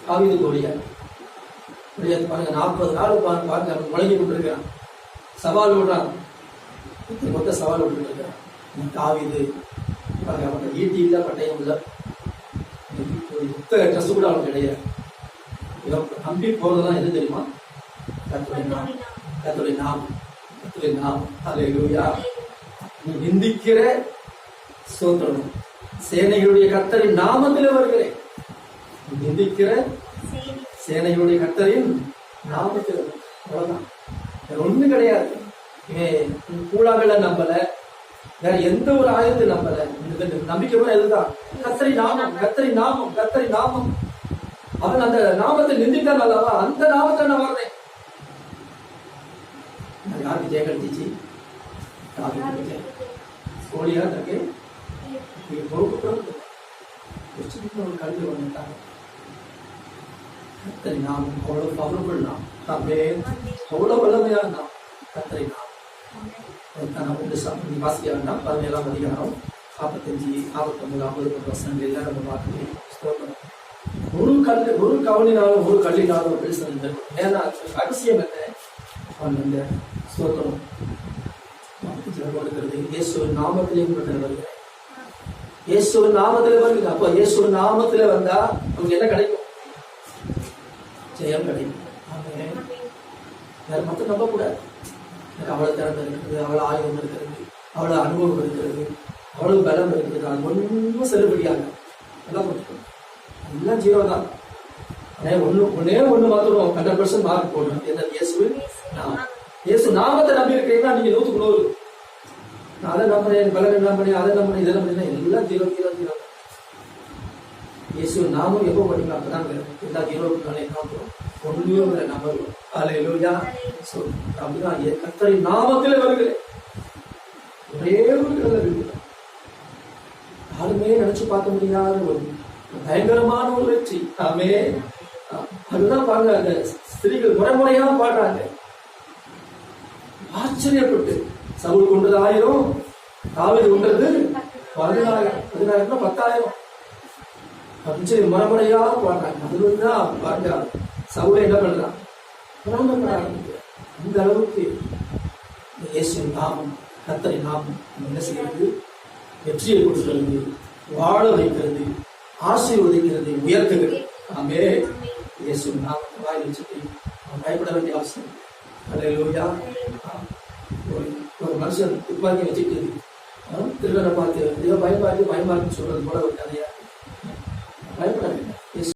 தாவீது கோலியாத் பாருங்க, 40 நாள் பாருங்க முழங்கி கொண்டிருக்கிறான், சவால் விடுறான், மொத்த சவால் விட்டு இருக்கிறான். தாவீது பாருங்க, அவன் ஈட்டி இல்லை, பட்டயம் இல்லை, யுத்த ட்ரெஸ் கூட அவனுக்கு கிடையாது. இவன் நம்பி போறதெல்லாம் எது தெரியுமா? கர்த்தருடைய நாமம், கர்த்தருடைய நாமம், கர்த்தருடைய நாமம். அல்லேலூயா. நீ நிந்திக்கிற ஸ்தோத்திரம், சேனைகளுடைய கர்த்தரின் நாமத்தில் வருகிறேன். நீ நிந்திக்கிற சேனைகளுடைய கர்த்தரின் நாமத்தில், அவ்வளவுதான், ஒண்ணு கிடையாது. கூழாங்கல நம்பல, வேற எந்த ஒரு ஆயுதத்தை நம்பல. நம்பிக்கை எதுதான்? கர்த்தரி நாமம், கர்த்தரி நாமம், கர்த்தரி நாமம். அவன் அந்த நாமத்தை நிந்தித்தான் அல்லவா, அந்த நாமத்தை நான் வர்றேன். யாருக்கு ஜெயம் கிடைச்சிச்சு? கோலியா தனக்கு பொறுப்பு கல்வி வந்துட்டாங்க. கர்த்தரி நாமம் அவ்வளவு பவர்ஃபுல் நாம், அவ்வளவு வல்லமையான நாம், கர்த்தரி நாமம். வாசிக்க வேண்டாம். 17ஆம் அதிகாரம் 45, 49, 50 வசனங்கள் நம்ம பார்க்கிறோம். ஒரு கவனினாலும் ஒரு கல்லினாலும் பேசுறது ரகசியம் என்ன? அந்த ஸ்தோத்திரம் இருக்கிறது. இயேசுவின் நாமத்திலே வருகிறேன், இயேசுவின் நாமத்திலே வருகிறது. அப்போ இயேசுவின் நாமத்திலே வந்தா நமக்கு என்ன கிடைக்கும்? ஜெயம் கிடைக்கும். வேற மட்டும் நம்ப கூடாது. அவ்வளவு திறமை இருக்கிறது, அவ்வளவு ஆயுதம் இருக்கிறது, அவ்வளவு அனுபவம் இருக்கிறது, அவ்வளவு பலம் இருக்கிறது, அது ஒன்றும் செல்லுபடியாக எல்லாம் போட்டுக்கணும். எல்லாம் ஜீரோ தான். ஒன்னே ஒண்ணு மாத்திரம் 100% மார்க் போடணும். என்ன? இயேசுவின் நாமம். இயேசு நாமத்தை நம்பி இருக்கிறீங்கன்னா நீங்க 100க்கு 100. நான் அதை நம்புறேன், பலன் நம்புறேன், அதை நம்புறேன், இதெல்லாம் நம்புறேன், எல்லாம் ஜீரோ ஜீரோ ஜீரோ. இயேசுவின் நாமம் எப்போ படிக்கலாம்? அப்பதாங்க எல்லா ஜீரோவுக்கு நானே காப்போம். ஒன்றும் நம்புவோம். அல்லேலூயா. அப்படிதான் கர்த்தரின் நாமத்திலே வருகிறேன். ஒரே ஒரு இருக்கு, யாருமே நினைச்சு பார்க்க முடியாத ஒரு பயங்கரமான ஒரு வெற்றி. ஆமென். அதுதான் பாருங்க, அந்த ஸ்திரீகள் முறைமுறையா பாடுறாங்க. ஆச்சரியப்பட்டு சவுல் கொண்டது 1000, தாவீது கொண்டது 10000, 10,000 அப்படின்னு முறைமுறையா பாடுறாங்க. அதுதான் பாருங்க, சவுலை என்ன பண்றான்? அந்த அளவுக்கு இயேசுவின் நாமம், கர்த்தரை நாமம் என்ன செய்யறது? வெற்றியை கொடுக்கிறது, வாழ வைக்கிறது, ஆசீர்வதிக்கிறது, உயர்த்துகிறது. ஆமென். இயேசுவின் நாமத்தை வாயில் வச்சுட்டு பயப்பட வேண்டிய அவசியம். அல்லேலூயா. ஒரு மனுஷன் துப்பாக்கி வச்சுட்டு திருடனை பார்த்து ஏதோ பயமாக்கு சொல்றது போல ஒரு கதையா. பயப்பட வேண்டாம்.